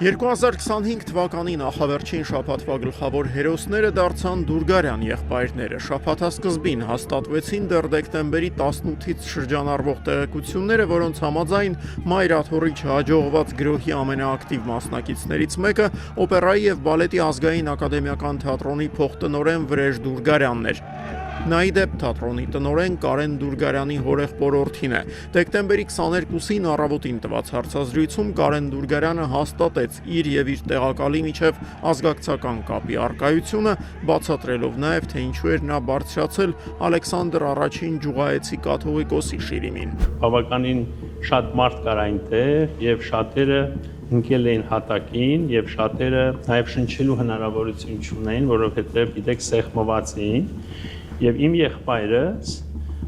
2025 թվականի նախավերջին շաբաթվա գլխավոր հերոսները դարձան Դուրգարյան եղբայրները։ Շաբաթասկզբին հաստատվեցին դեռ դեկտեմբերի 18-ից շրջանառվող տեղեկությունները, որոնց համաձայն Մայր Աթոռի չհաջողված գրոհի ամենաակտիվ մասնակիցներից մեկը օպերայի եւ բալետի ազգային ակադեմիական թատրոնի փոխտնօրեն Վրեժ Դուրգարյանն էր։ Նա ի դեպ թատրոնի տնօրեն Կարեն Դուրգարյանի հորեղբորորդին է։ Դեկտեմբերի 22-ին առավոտին տված հարցազրույցում Կարեն Դուրգարյանը հաստատեց իր եւ իր տեղակալի միջև ազգակցական կապի առկայությունը, բացատրելով նաեւ, թե ինչու էր նա բարձրացել Ալեքսանդր առաջին Ջուղայեցի կաթողիկոսի շիրիմին։ Բավականին շատ մարդ կար այնտեղ եւ շատերը ընկել էին հատակին եւ շատերը նաեւ շնչելու հնարավորություն չունեին, որովհետեւ գիտեք սեղմված էին։ Եվ իմ եղբայրս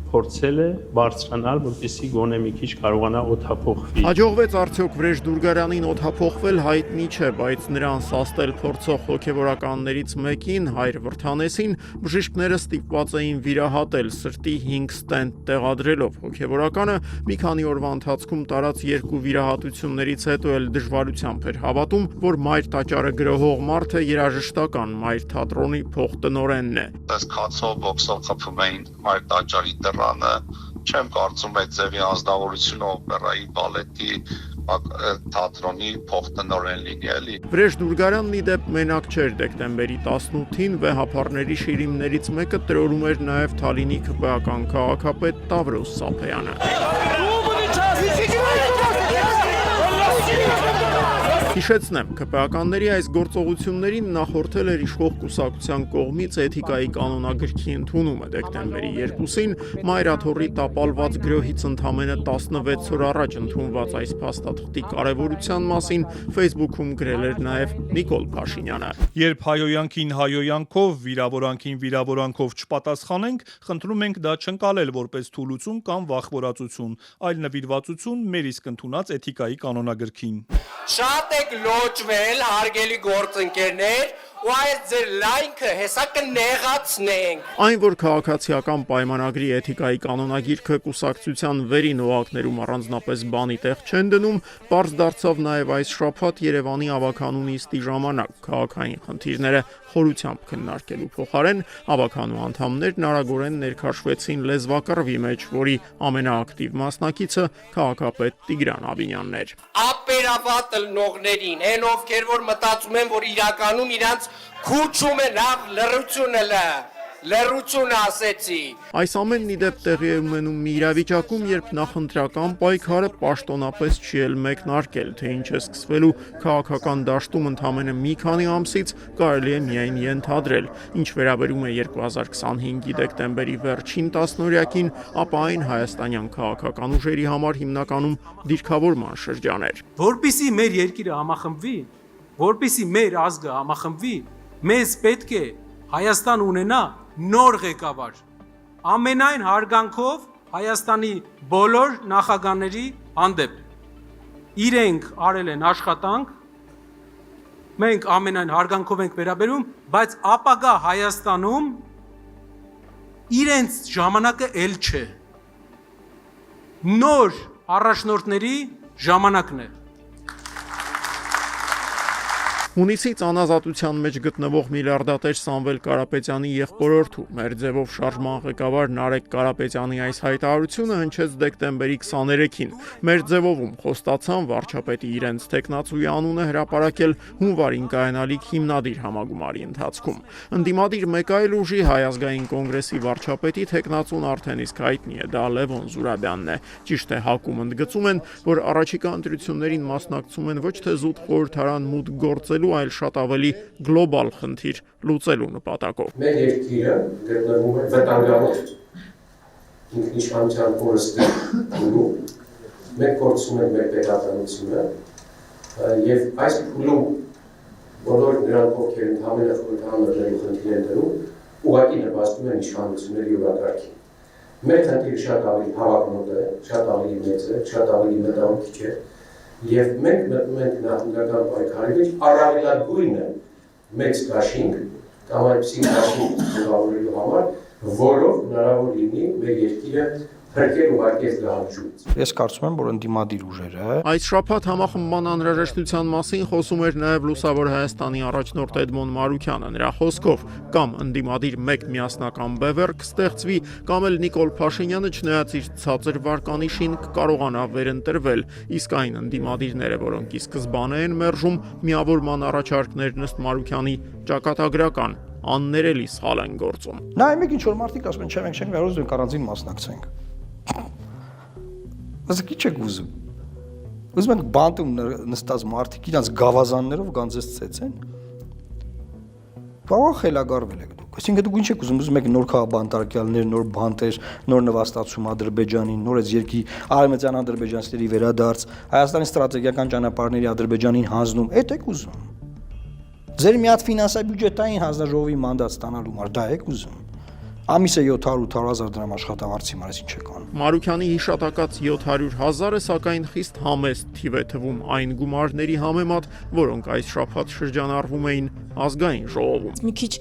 փորձել է բարձրանալ, որպեսզի գոնե մի քիչ կարողանա օդափոխվի։ Հաջողվեց արդյոք Վրեժ Դուրգարյանին օդափոխվել հայտնի չէ, բայց նրան սաստել փորձող հոգևորականներից մեկին, հայր Վրթանեսին, բժիշկները ստիպված էին վիրահատել սրտի 5 ստենտ տեղադրելով։ Հոգևորականը մի քանի օրվա ընթացքում տարած 2 վիրահատություններից հետո էլ դժվարությամբ էր հավատում, որ Մայր տաճարը գրոհող մարդը երաժշտական Մայր թատրոնի փոխտնօրենն է։ Կացով բոքսով խփում էին Մայր տաճարի դռանը, չեմ կարծում այդ ձևի անձնավորությունը օպերայի, բալետի, թատրոնի փոխտնօրեն լինի էլի։ Վրեժ Դուրգարյանն ի դեպ մենակ չէր դեկտեմբերի 18-ին վեհապարների շիրիմներից մեկը տրորում էր նաև Թալինի քպեական քաղաքապետ Տավրոս Սափեյանը։ Հիշեցնեմ, քպեականների այս գործողություններին նախորդել էր իշխող կուսակցության կողմից էթիկայի կանոնագրքի ընդունումը դեկտեմբերի 2-ին, Մայր Աթոռի տապալված գրոհից ընդամենը 16 օր առաջ ընդունված այս փաստաթղթի կարևորության մասին Facebook-ում գրել էր նաև Նիկոլ Փաշինյանը։ Երբ հայոյանքին հայոյանքով, վիրավորանքին վիրավորանքով չպատասխանենք, խնդրում ենք դա չընկալել որպես թուլություն կամ վախվորածություն, այլ նվիրվածություն մեր իսկ ընդունած էթիկայի կանոնագրքին։ Շատ եք լոճվել, հարգելի գործընկերներ, ու այս ձեր լայնքը հեսա կնեղացնենք։ Այն, որ քաղաքացիական պայմանագրի էթիկայի կանոնագիրքը կուսակցության վերին օղակներում առանձնապես բանի տեղ չեն դնում, պարզ դարձավ նաև այս շաբաթ Երևանի ավագանու նիստի ժամանակ։ Քաղաքային խնդիրները խորությամբ քննարկելու փոխարեն ավագանու անդամներն արագորեն ներքաշվեցին լեզվակռվի մեջ, որի ամենաակտիվ մասնակիցը քաղաքապետ Տիգրան Աբինյանն էր։ Ապերավատ լնողներին, հեն ովքեր որ մտածում են, որ իրականում իրանց քուչում է լավ լռությունը ասեցի։ Այս ամենն ի դեպ տեղի է ունենում մի իրավիճակում, երբ նախընտրական պայքարը պաշտոնապես չի էլ մեկնարկել, թե ինչ է սկսվելու քաղաքական դաշտում ընդամենը մի քանի ամսից կարելի է միայն ենթադրել։ Ինչ վերաբերում է 2025-ի դեկտեմբերի վերջին տասնօրյակին, ապա այն հայաստանյան քաղաքական ուժերի համար հիմնականում դիրքավորման շրջան էր։ Որպեսզի մեր երկիրը համախմբվի, որպեսզի մեր ազգը համախմբվի, մեզ պետք է Հայաստան ունենա նոր ղեկավար, ամենայն հարգանքով Հայաստանի բոլոր նախագահների հանդեպ։ Իրենք արել են աշխատանք, մենք ամենայն հարգանքով ենք վերաբերում, բայց ապագա Հայաստանում իրենց ժամանակը էլ չէ։ Նոր առաջնորդների ժամանակն է։ Հունիսից անազատության մեջ գտնվող միլիարդատեր Սամվել Կարապետյանի եղբորորդու, մեր ձևով շարժման ղեկավար Նարեկ Կարապետյանի այս հայտարարությունը հնչեց դեկտեմբերի 23-ին։ Մեր ձևովում խոստացան վարչապետի իրենց տեխնացուի անունը հրապարակել հունվարին կայանալիք հիմնադիր համագումարի ընթացքում։ Ընդդիմադիր մեկ այլ ուժի Հայ ազգային կոնգրեսի վարչապետի տեխնացուն արդեն իսկ հայտնի է, դա Լևոն Զուրաբյանն է։ Ճիշտ է, հակում ընդգծում են, որ առաջիկա ընտրություններին մասնակցում են ոչ թե զուտ խորհրդարան մուտք գործելու, այլ շատ ավելի գլոբալ խնդիր լուծելու նպատակով։ Մեր երկիրը գտնվում է վտանգավոր ինքնիշխանության կորստի փուլում, մենք կորցնում ենք մեր պետականությունը, եւ այս փուլում բոլոր նրանք, ովքեր ընդհանրապես խորհրդարանների խնդիր են դնում, ուղղակի նպաստում են իշխանությունների օրակարգին։ Մեր խնդիրը շատ ավելի հավակնոտ է, շատ ավելի մեծ է, շատ ավելի մտահոգիչ է։ Եվ մենք մտնում ենք նախընտրական պայքարի մեջ առավելագույնը մեծ դաշինք կամ այդպիսի դաշինք ձևավորելու համար, որով հնարավոր լինի մեր երկիրը փրկել ուղարկել լավջուց։ Ես կարծում եմ, որ ընդդիմադիր ուժերը Այս շաբաթ համախմբման անհրաժեշտության մասին խոսում էր նաև Լուսավոր Հայաստանի առաջնորդ Էդմոն Մարուկյանը։ Նրա խոսքով կամ ընդդիմադիր մեկ միասնական բևեռ կստեղծվի, կամ էլ Նիկոլ Փաշինյանը չնայած իր ցածր վարկանիշին կկարողանա վերընտրվել, իսկ այն ընդդիմադիրները, որոնք ի սկզբանե են մերժում միավորման առաջարկներն ըստ Մարուկյանի, ճակատագրական աններելի սխալ են գործում։ նայ մեկ ինչ որ մարդիկ ասում են, չէ, մենք չենք կարող ուզում առանձին մասնակցենք։ Ոսկի չեք ուզում։ Ուզում եք բանտում նստած մարդիկ իրանց գավազաններով գանձես ծեցեն։ Կարող խելագարվել եք դուք։ Այսինքն դուք ինչ եք ուզում եք նոր քաղաքաբանտարկյալներ, նոր բանտեր, նոր նվաստացում Ադրբեջանին, նոր այս երկի արևմտյան ադրբեջանցիների վերադարձ, Հայաստանի ստրատեգիական ճանապարհների Ադրբեջանին հանձնում, էդ եք ուզում։ Ձեր մի հատ ֆինանսա-բյուջետային հանձնաժողովի մանդատ ստանալու համար դա եք ուզում։ Ամիսը 700-800 դրամ աշխատավարձի մարես ինչ եք անում։ Մարուկյանի հիշատակած 700,000-ը սակայն խիստ համեստ թիվ է թվում այն գումարների համեմատ, որոնք այս շաբաթ շրջանառվում էին ազգային ժողովում։ Մի քիչ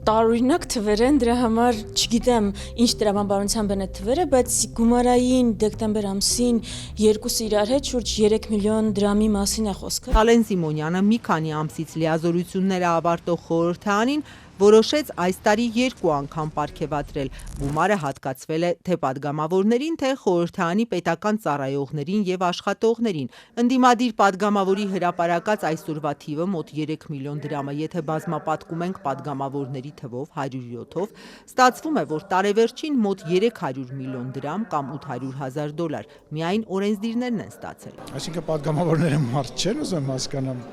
տարօրինակ թվեր են, դրա համար չգիտեմ ինչ տրամաբանությամբ են այդ թվերը, բայց գումարային դեկտեմբեր ամսին երկուսը իրար հետ շուրջ 3 միլիոն դրամի մասին է խոսքը։ Ալեն Սիմոնյանը մի քանի ամսից լիազորությունները ավարտող խորհրդարանին որոշեց այս տարի 2 անգամ պարգևատրել։ Գումարը հատկացվել է թե պատգամավորներին, թե խորհրդարանի պետական ծառայողներին եւ աշխատողներին։ Ընդդիմադիր պատգամավորի հրապարակած այսօրվա թիվը մոտ 3 միլիոն դրամ է, եթե բազմապատկում ենք պատգամավորների թվով 107-ով, ստացվում է, որ տարեվերջին մոտ 300 միլիոն դրամ կամ $800,000 միայն օրենսդիրներն են ստացել։ Այսինքն պատգամավորները մարդ չեն ուզում հասկանամ։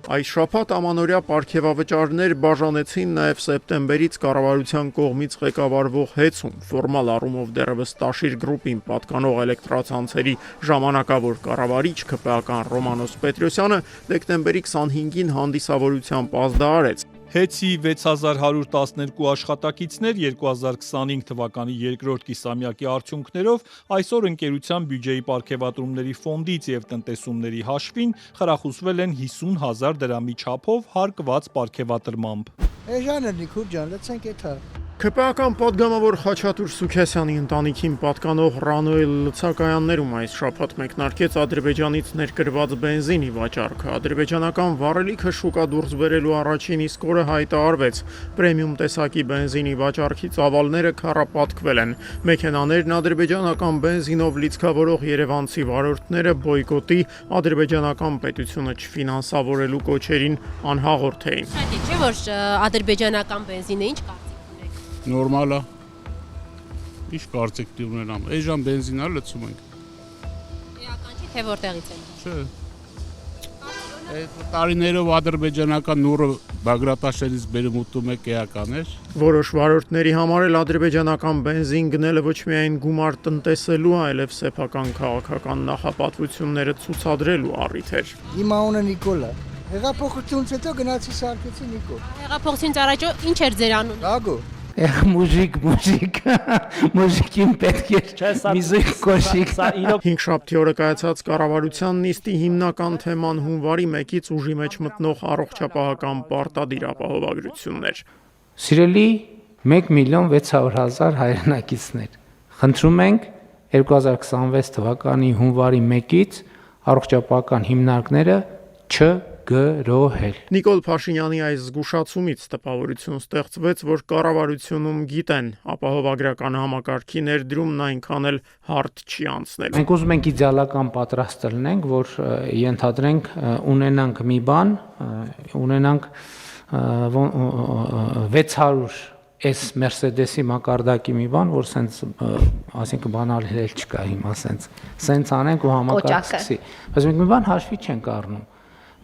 Այս շաբաթ ամանորյա պարգևավճարներ բաժանեցին նաև սեպտեմբերից կառավարության կողմից ղեկավարվող հեցում, ֆորմալ առումով դեռևս Տաշիր գրուպին պատկանող էլեկտրացանցերի ժամանակավոր կառավարիչ ՔՊԱ-ական Ռոմանոս Պետրոսյանը դեկտեմբերի 25-ին հանդիսավորությամբ ազդարարեց։ Հեցի 6112 աշխատակիցներ 2025 թվականի երկրորդ կիսամյակի արդյունքներով այսօր ընկերության բյուջեի պարգևատրումների ֆոնդից եւ տնտեսումների հաշվին խրախուսվել են 50,000 դրամի չափով հարկված պարգևատրմամբ։ Էժանը Նիկուլ ջան, լցենք էթա։ ՔՊԱ-ական պատգամավոր Խաչատուր Սուքասյանի ընտանիքին պատկանող Ռանոել լցակայաններում այս շաբաթ մեկնարկեց Ադրբեջանից ներկրված բենզինի վաճառքը։ Ադրբեջանական վառելիքը շուկա դուրս բերելու առաջին իսկ օրը հայտարարվեց։ Պրեմիում տեսակի բենզինի վաճառքի ծավալները քառապատկվել են։ Մեքենաներն ադրբեջանական բենզինով լիցքավորող երևանցի վարորդները բոյկոտի, ադրբեջանական պետությունը չֆինանսավորելու կոչերին անհաղորդ էին։ Շատ չէ, որ ադրբեջանական բենզինը ինչ կա։ Նորմալ է։ Ինչ կարծեք դի ունենամ։ Այժմ բենզինա լցում ենք։ Էական չի թե որտեղից են։ Չէ։ Այդ տարիներով ադրբեջանական նուրը Բագրատաշերից բերում ուտում եք էական էր։ Որոշ վարորդների համար էլ ադրբեջանական բենզին գնելը ոչ միայն գումար տնտեսելու, այլև սեփական քաղաքական նախապատվությունները ցուցադրելու առիթ էր։ Իմ անունը Նիկոլ է։ Հեղափոխությունից հետո գնացի սարքեցի Նիկոլ։ Հեղափոխությունից առաջ ինչ էր ձեր անունը։ Գագո։ Մուժիկին պետք է միզիկ կոշիկ։ Հինգշաբթի օրը կայացած կառավարության նիստի հիմնական թեման հունվարի 1-ից ուժի մեջ մտնող առողջապահական պարտադիր ապահովագրություններ։ Սիրելի 1,600,000 հայրենակիցներ, խնդրում ենք 2026 թվականի հունվարի 1-ից առողջապահական հիմնարկները չգրոհել։ Նիկոլ Փաշինյանի այս զգուշացումից տպավորություն ստեղծվեց, որ կառավարությունում գիտեն ապահովագրական համակարգի ներդրումն այնքան էլ հարթ չի անցնել։ Մենք ուզում ենք իդեալական պատրաստ լինենք, որ ենթադրենք ունենանք մի բան, ունենանք 600 այս Mercedes-ի մակարդակի մի բան, որ սենց, ասենք բանալ հել չկա հիմա, սենց անենք ու համակարգ սկսի։ Բայց մենք մի բան հաշվի չենք առնում։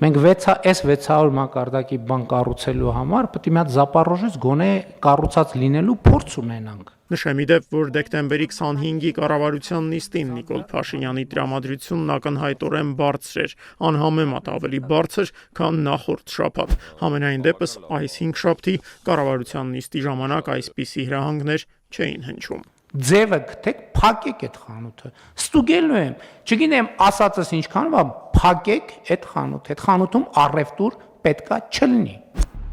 Մենք այս 600 մակարդակի բան կառուցելու համար պետք է մի հատ Զապարոժից գոնե կառուցած լինելու փորձ ունենանք։ Նշեմ իդեպ, որ դեկտեմբերի 25-ի կառավարության նիստին Նիկոլ Փաշինյանի տրամադրությունն ակնհայտորեն բարձր էր, անհամեմատ ավելի բարձր, քան նախորդ շաբաթ։ Համենայն դեպս այս 5 շաբթի կառավարության նիստի ժամանակ այսպիսի հրահանգներ չէին հնչում։ Ձևը գտեք, փակեք այդ խանութը։ Ստուգելու եմ, չգիտեմ ասածս ինչքան, բայց փակեք այդ խանութը։ Այդ խանութում առևտուր պետքա չլինի։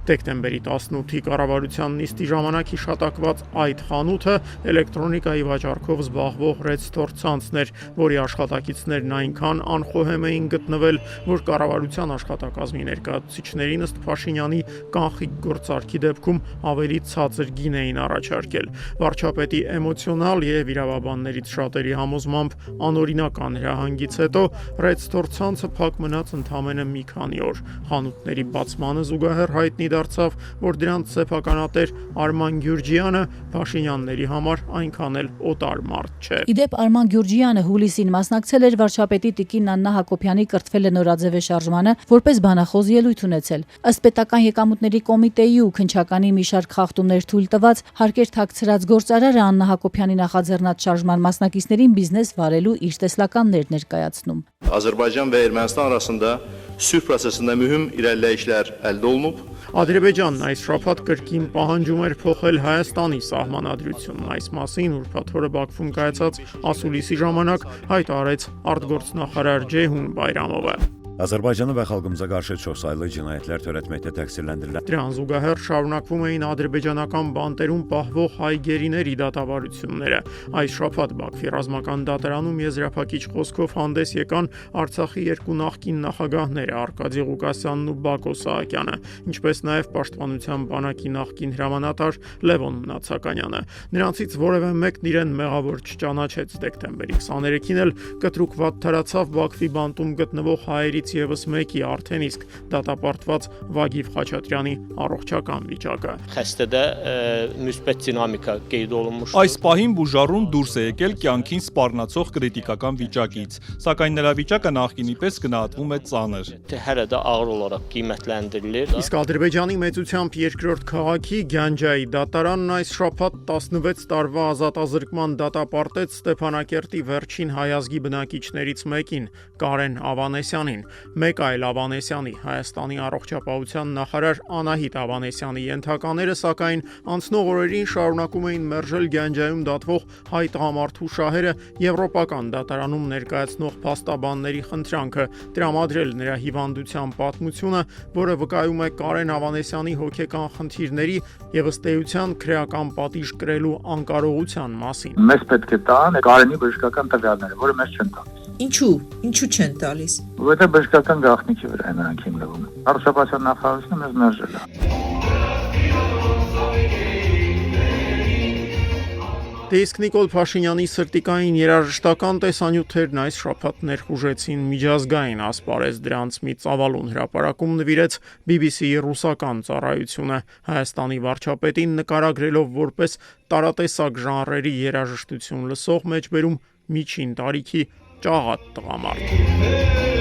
Դեկտեմբերի 18-ի կառավարության նիստի ժամանակ հիշատակված այդ խանութը էլեկտրոնիկայի վաճառքով զբաղվող Red Store ցանցն էր, որի աշխատակիցներն այնքան անխոհեմ էին գտնվել, որ կառավարության աշխատակազմի ներկայացուցիչներին ըստ Փաշինյանի կանխիկ գործարքի դեպքում ավելի ցածր գին էին առաջարկել։ Վարչապետի էմոցիոնալ եւ իրավաբաններից շատերի համոզմամբ անօրինական հրահանգից հետո Red Store ցանցը փակ մնաց ընդամենը մի քանի օր։ Խանութների բացմանը զուգահեռ հայտնի դարձավ, որ դրանց սեփականատեր Արման Գյուրջյանը Փաշինյանների համար այնքան էլ օտար մարդ չէ։ Իդեպ Արման Գյուրջյանը հուլիսին մասնակցել էր վարչապետի տիկին Աննա Հակոբյանի կրթվել է նորաձևե շարժմանը, որպես բանախոս ելույթ ունեցել։ Ըստ պետական եկամուտների կոմիտեի ու քննչականի մի շարք խախտումներ թույլ տված հարկեր թաքցրած գործարարը Աննա Հակոբյանի նախաձեռնած շարժման մասնակիցներին բիզնես վարելու իր տեսլականներ ներկայացնում։ Azərbaycan və Ermənistan arasında sülh prosesində mühüm irəliləyişlər əldə olunub. Ադրբեջանն այս շաբաթ կրկին պահանջում էր փոխել Հայաստանի սահմանադրությունն։ Այս մասին ուրբաթ օրը Բաքվում կայացած ասուլիսի ժամանակ հայտ արեց արտգործնախարար Ceyhun Bayramova։ Azərbaycanı və xalqımıza qarşı çoxsaylı cinayətlər törətməkdə təqsirləndirilən Դրան զուգահեռ շարունակվում էին ադրբեջանական բանտերում պահվող հայ գերիների դատավարությունները։ Այս շաբաթ Բաքվի ռազմական դատարանում եզրափակիչ խոսքով հանդես եկան Արցախի երկու նախկին նախագահները Արկադի Ղուկասյանն ու Բակո Սահակյանը, ինչպես նաև Պաշտպանության բանակի նախկին հրամանատար Լևոն Նացականյանը։ Նրանցից որևէ մեկն իրեն մեղավոր չճանաչեց։ Դեկտեմբերի 23-ին էլ կտրուկ վատթարացավ Բաքվի բանտում գտնվող հայերի եւս մեկի արդեն իսկ դատապարտված Վագիվ Խաչատրյանի առողջական վիճակը։ Xəstədə müsbət dinamika qeyd olunmuşdur։ Այս պահին բուժառուն դուրս է եկել կյանքին սպառնացող կրիտիկական վիճակից, սակայն նրա վիճակը նախկինի պես գնահատվում է ծանր։ Hələ də ağır olaraq qiymətləndirilir։ Իսկ Ադրբեջանի մեծությամբ երկրորդ քաղաքի Գանջայի դատարանն այս շաբաթ 16 տարվա ազատազրկման դատապարտեց Ստեփանակերտի վերջին հայազգի բնակիչներից մեկին, Կարեն Ավանեսյանին։ Մեկ այլ Ավանեսյանի, Հայաստանի առողջապահության նախարար Անահիտ Ավանեսյանի ենթակաները սակայն անցնող օրերին շարունակում էին մերժել Գանջայում դատվող հայ տղամարդու շահերը եվրոպական դատարանում ներկայացնող փաստաբանների խնդրանքը, տրամադրել նրա հիվանդության պատմությունը, որը վկայում է Կարեն Ավանեսյանի հոգեկան խնդիրների եւ ըստ էության քրեական պատիժ կրելու անկարողության մասին։ Մեզ պետք է տան Կարենի բժշկական տվյալները, որը մեզ չեն տալիս։ Ինչու չեն տալիս։ Որտեղ բժշկական գաղտնիքի վրա են նրանք հիմնվում։ Առողջապահության նախարարությունը մեզ մերժել է։ Դե իսկ Նիկոլ Փաշինյանի սրտիկային երաժշտական տեսանյութերն այս շաբաթ ներխուժեցին միջազգային ասպարեզ, դրանց մի ծավալուն հրապարակում նվիրեց BBC-ի ռուսական ծառայությունը, Հայաստանի վարչապետին նկարագրելով որպես տարատեսակ ժանրերի երաժշտություն լսող մեջբերում միջին տարիքի ճաղատ տղամարդ։